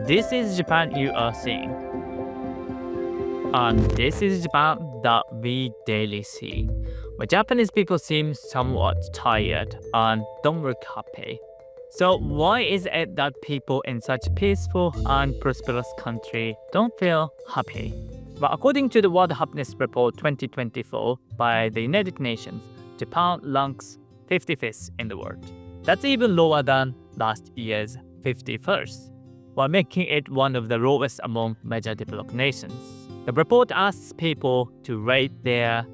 This is Japan you are seeing. And this is Japan that we daily see. But Japanese people seem somewhat tired and don't look happy. So why is it that people in such peaceful and prosperous country don't feel happy? But according to the World Happiness Report 2024 by the United Nations, Japan ranks 55th in the world. That's even lower than last year's 51st, while making it one of the lowest among major developed nations. The report asks people to rate their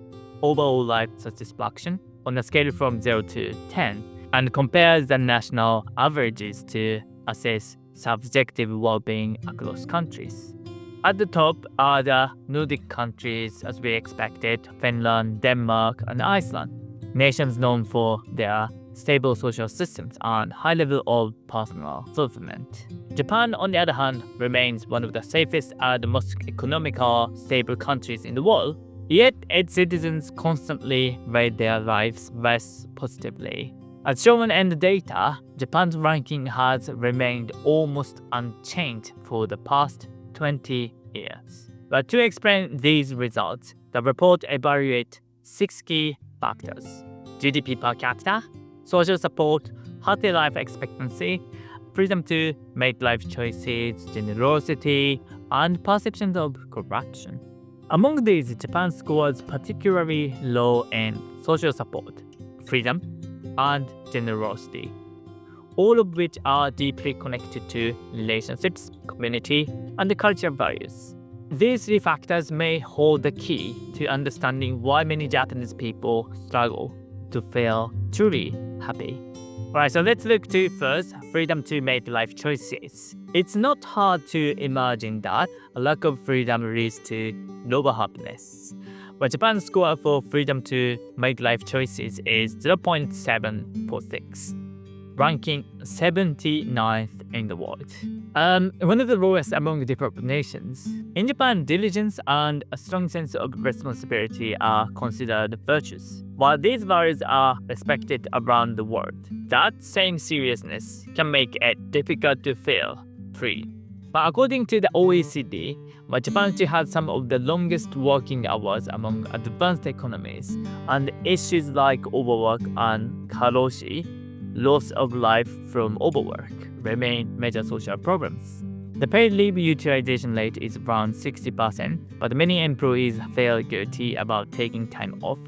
overall life satisfaction on a scale from 0 to 10 and compares the national averages to assess subjective well-being across countries. At the top are the Nordic countries, as we expected: Finland, Denmark, and Iceland, nations known for their stable social systems and high level of personal fulfillment. Japan, on the other hand, remains one of the safest and most economical, stable countries in the world, yet its citizens constantly rate their lives less positively. As shown in the data, Japan's ranking has remained almost unchanged for the past 20 years. But to explain these results, the report evaluates 6 key factors: GDP per capita, social support, healthy life expectancy, freedom to make life choices, generosity, and perceptions of corruption. Among these, Japan scores particularly low in social support, freedom, and generosity, all of which are deeply connected to relationships, community, and cultural values. These 3 factors may hold the key to understanding why many Japanese people struggle to feel truly happy. Alright, so let's look to first, freedom to make life choices. It's not hard to imagine that a lack of freedom leads to lower happiness. But Japan's score for freedom to make life choices is 0.746, ranking 79th in the world. One of the lowest among developed nations. In Japan, diligence and a strong sense of responsibility are considered virtues. While these values are respected around the world, that same seriousness can make it difficult to feel free. But according to the OECD, Japan still has some of the longest working hours among advanced economies, and issues like overwork and karoshi, loss of life from overwork, remain major social problems. The paid leave utilization rate is around 60%, but many employees feel guilty about taking time off,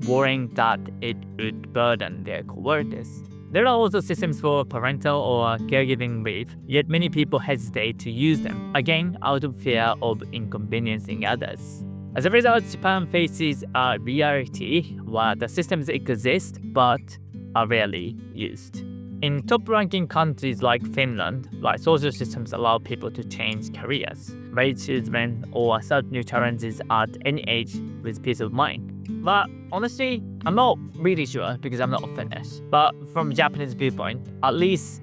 worrying that it would burden their coworkers. There are also systems for parental or caregiving leave, yet many people hesitate to use them, again out of fear of inconveniencing others. As a result, Japan faces a reality where the systems exist but are rarely used. In top-ranking countries like Finland, social systems allow people to change careers, raise children, or start new challenges at any age with peace of mind. But honestly, I'm not really sure because I'm not Finnish. But from a Japanese viewpoint, at least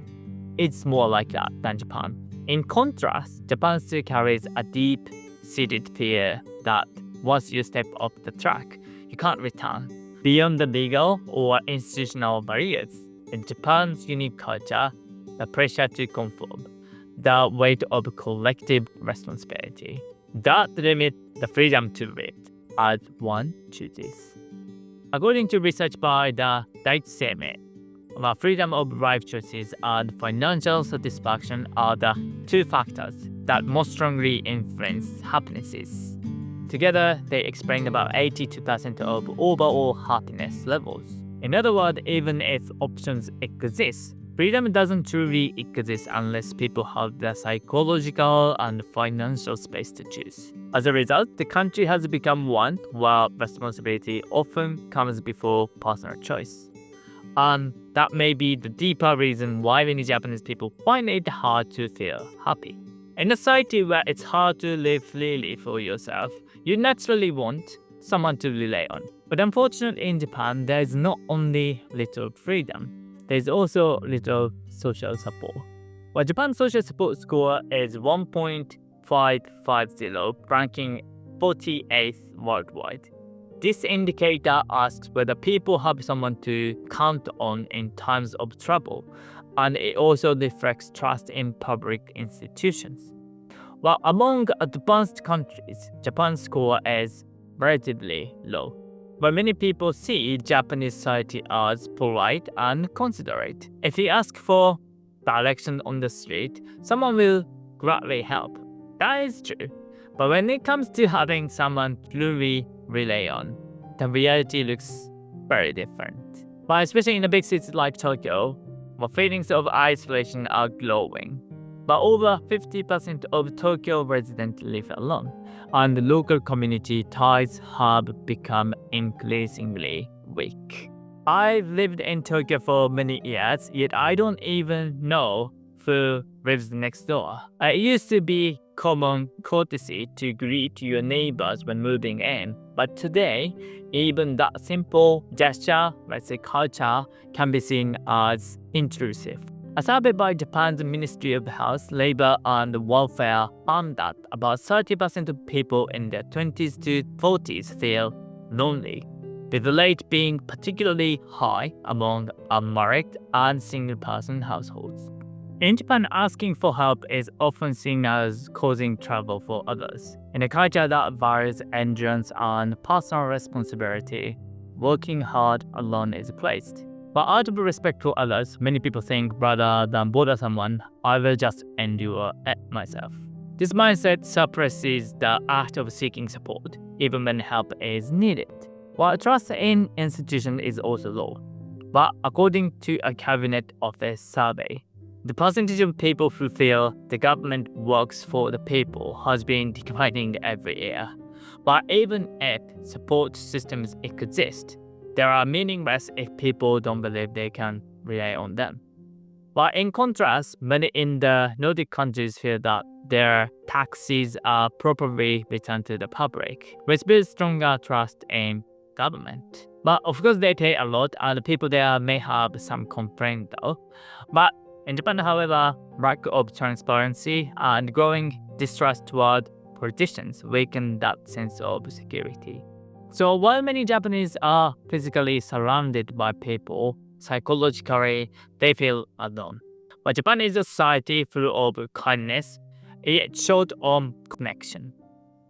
it's more like that than Japan. In contrast, Japan still carries a deep-seated fear that once you step off the track, you can't return. Beyond the legal or institutional barriers, in Japan's unique culture, the pressure to conform, the weight of collective responsibility, that limit the freedom to live as one chooses. According to research by the Daiichi Seimei, freedom of life choices and financial satisfaction are the 2 factors that most strongly influence happiness. Together, they explain about 82% of overall happiness levels. In other words, even if options exist, freedom doesn't truly exist unless people have the psychological and financial space to choose. As a result, the country has become one where responsibility often comes before personal choice. And that may be the deeper reason why many Japanese people find it hard to feel happy. In a society where it's hard to live freely for yourself, you naturally want someone to rely on. But unfortunately in Japan, there is not only little freedom, there is also little social support. While Japan's social support score is 1.550, ranking 48th worldwide. This indicator asks whether people have someone to count on in times of trouble, and it also reflects trust in public institutions. While among advanced countries, Japan's score is relatively low. But many people see Japanese society as polite and considerate. If you ask for direction on the street, someone will gladly help. That is true. But when it comes to having someone truly rely on, the reality looks very different. But especially in a big city like Tokyo, where feelings of isolation are growing. But over 50% of Tokyo residents live alone, and the local community ties have become increasingly weak. I've lived in Tokyo for many years, yet I don't even know who lives next door. It used to be common courtesy to greet your neighbors when moving in, but today, even that simple gesture, let's say culture, can be seen as intrusive. A survey by Japan's Ministry of Health, Labor and Welfare found that about 30% of people in their 20s to 40s feel lonely, with the rate being particularly high among unmarried and single-person households. In Japan, asking for help is often seen as causing trouble for others. In a culture that values endurance and personal responsibility, working hard alone is praised. But out of respect for others, many people think rather than bother someone, I will just endure it myself. This mindset suppresses the act of seeking support, even when help is needed. While trust in institutions is also low. But according to a Cabinet Office survey, the percentage of people who feel the government works for the people has been declining every year. But even if support systems exist, they are meaningless if people don't believe they can rely on them. But in contrast, many in the Nordic countries feel that their taxes are properly returned to the public, which builds stronger trust in government. But of course they take a lot and people there may have some complaint though. But in Japan, however, lack of transparency and growing distrust toward politicians weaken that sense of security. So while many Japanese are physically surrounded by people, psychologically they feel alone. But Japan is a society full of kindness, yet short on connection.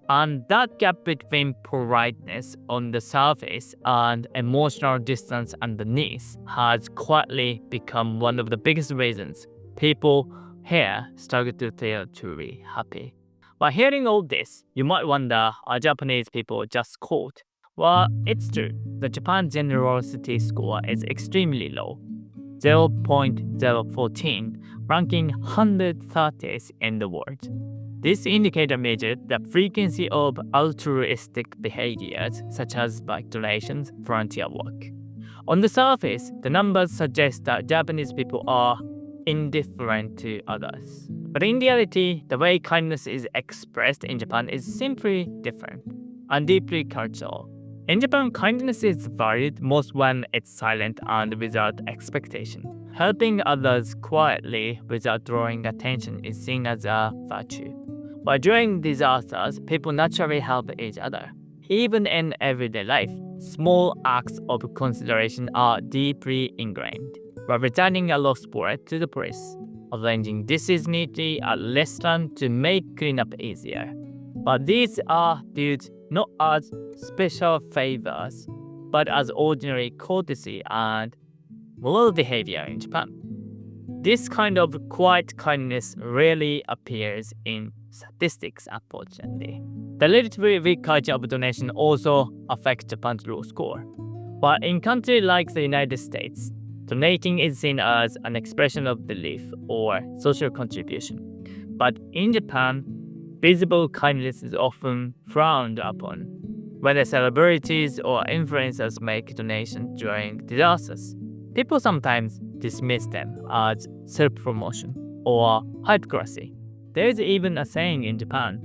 And that gap between politeness on the surface and emotional distance underneath has quietly become one of the biggest reasons people here struggle to feel truly happy. By hearing all this, you might wonder, are Japanese people just cold? Well, it's true. The Japan generosity score is extremely low, 0.014, ranking 130th in the world. This indicator measured the frequency of altruistic behaviors such as bike donations, volunteer work. On the surface, the numbers suggest that Japanese people are indifferent to others. But in reality, the way kindness is expressed in Japan is simply different and deeply cultural. In Japan, kindness is valued most when it's silent and without expectation. Helping others quietly without drawing attention is seen as a virtue. But during disasters, people naturally help each other. Even in everyday life, small acts of consideration are deeply ingrained. By returning a lost wallet to the police, arranging dishes neatly at a restaurant to make cleanup easier. But these are viewed not as special favors, but as ordinary courtesy and moral behavior in Japan. This kind of quiet kindness rarely appears in statistics, unfortunately. The relatively weak culture of donation also affects Japan's low score. But in countries like the United States, donating is seen as an expression of belief or social contribution. But in Japan, visible kindness is often frowned upon. Whether celebrities or influencers make donations during disasters, people sometimes dismiss them as self-promotion or hypocrisy. There is even a saying in Japan,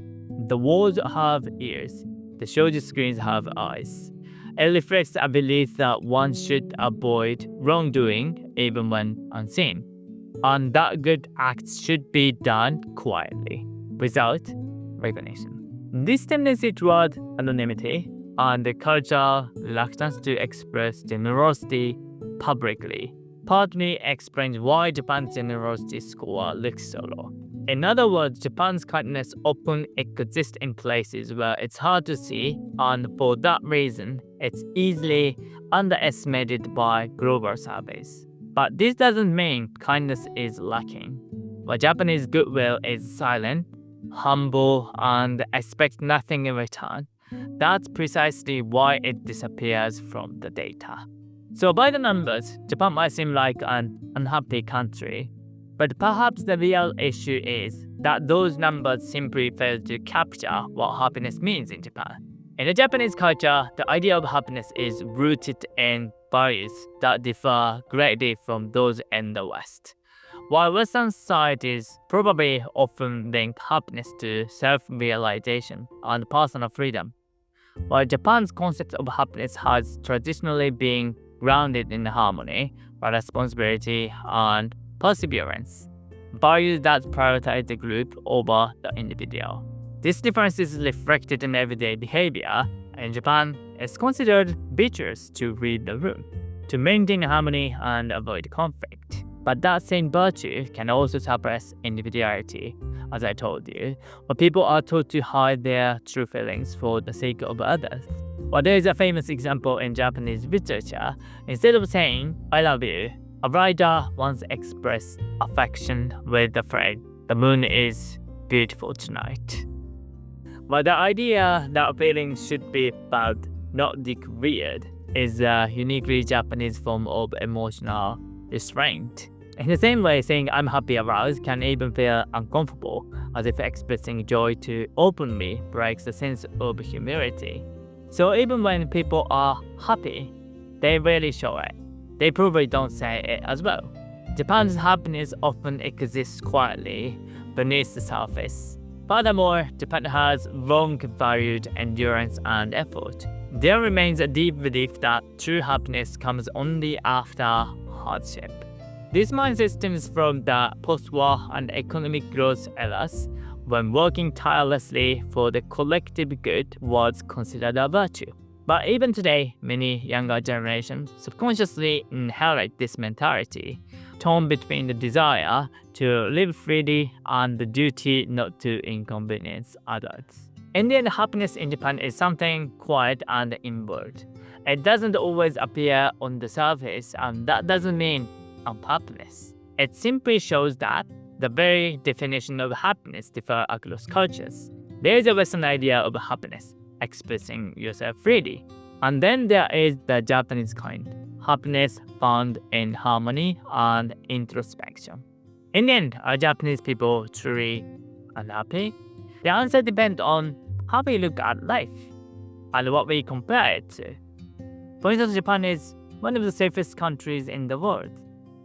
the walls have ears, the shoji screens have eyes. It reflects a belief that one should avoid wrongdoing even when unseen, and that good acts should be done quietly, without recognition. This tendency toward anonymity and the cultural reluctance to express generosity publicly partly explains why Japan's generosity score looks so low. In other words, Japan's kindness often exists in places where it's hard to see, and for that reason, it's easily underestimated by global surveys. But this doesn't mean kindness is lacking. While Japanese goodwill is silent, humble, and expects nothing in return, that's precisely why it disappears from the data. So by the numbers, Japan might seem like an unhappy country, but perhaps the real issue is that those numbers simply fail to capture what happiness means in Japan. In the Japanese culture, the idea of happiness is rooted in values that differ greatly from those in the West. While Western societies probably often link happiness to self-realization and personal freedom, while Japan's concept of happiness has traditionally been grounded in harmony, responsibility, and perseverance, values that prioritize the group over the individual. This difference is reflected in everyday behavior. In Japan, it's considered virtuous to read the room, to maintain harmony and avoid conflict. But that same virtue can also suppress individuality, as I told you, where people are taught to hide their true feelings for the sake of others. Well, there is a famous example in Japanese literature. Instead of saying, "I love you," a writer once expressed affection with the phrase, "The moon is beautiful tonight." But the idea that feelings should be felt, not decreed, is a uniquely Japanese form of emotional restraint. In the same way, saying "I'm happy aroused" can even feel uncomfortable, as if expressing joy too openly breaks the sense of humility. So even when people are happy, they rarely show it. They probably don't say it as well. Japan's happiness often exists quietly beneath the surface. Furthermore, Japan has long valued endurance and effort. There remains a deep belief that true happiness comes only after hardship. This mindset stems from the post-war and economic growth eras, when working tirelessly for the collective good was considered a virtue. But even today, many younger generations subconsciously inherit this mentality, torn between the desire to live freely and the duty not to inconvenience others. In the end, happiness in Japan is something quiet and inward. It doesn't always appear on the surface, and that doesn't mean unhappiness. It simply shows that the very definition of happiness differs across cultures. There is a Western idea of happiness, expressing yourself freely. And then there is the Japanese kind, happiness found in harmony and introspection. In the end, are Japanese people truly unhappy? The answer depends on how we look at life and what we compare it to. For instance, Japan is one of the safest countries in the world.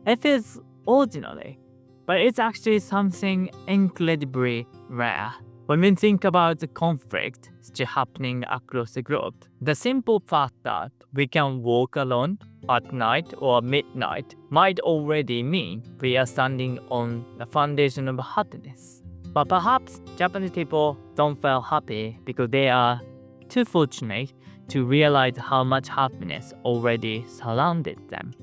It feels ordinary, but it's actually something incredibly rare. When we think about the conflict still happening across the globe, the simple fact that we can walk alone at night or midnight might already mean we are standing on the foundation of happiness. But perhaps Japanese people don't feel happy because they are too fortunate to realize how much happiness already surrounded them.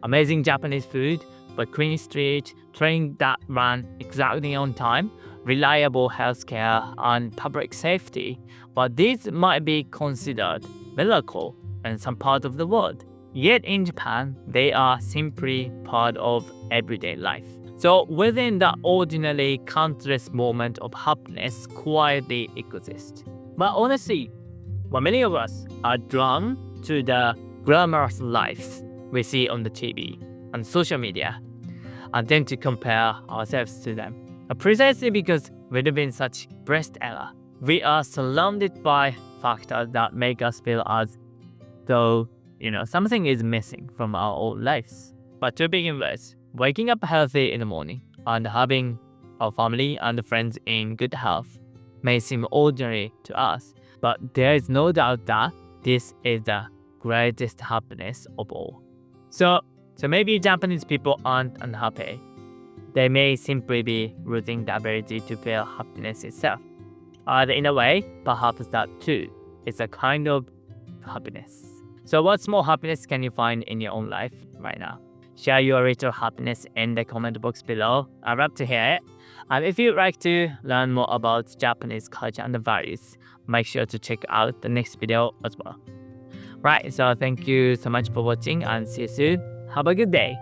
Amazing Japanese food, a clean street, trains that run exactly on time, reliable healthcare, and public safety. But these might be considered miracle in some part of the world. Yet in Japan, they are simply part of everyday life. So within the ordinary countless moment of happiness quietly exist. But honestly, well, many of us are drawn to the glamorous lives we see on the TV and social media, and tend to compare ourselves to them. Precisely because we live in such blessed era, we are surrounded by factors that make us feel as though, something is missing from our own lives. But to begin with, waking up healthy in the morning and having our family and friends in good health may seem ordinary to us, but there is no doubt that this is the greatest happiness of all. So maybe Japanese people aren't unhappy. They may simply be losing the ability to feel happiness itself. And in a way, perhaps that too is a kind of happiness. So what small happiness can you find in your own life right now? share your ritual happiness in the comment box below. I'd love to hear it. And if you'd like to learn more about Japanese culture and the values, make sure to check out the next video as well. Right, so thank you so much for watching and see you soon. Have a good day.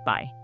Bye.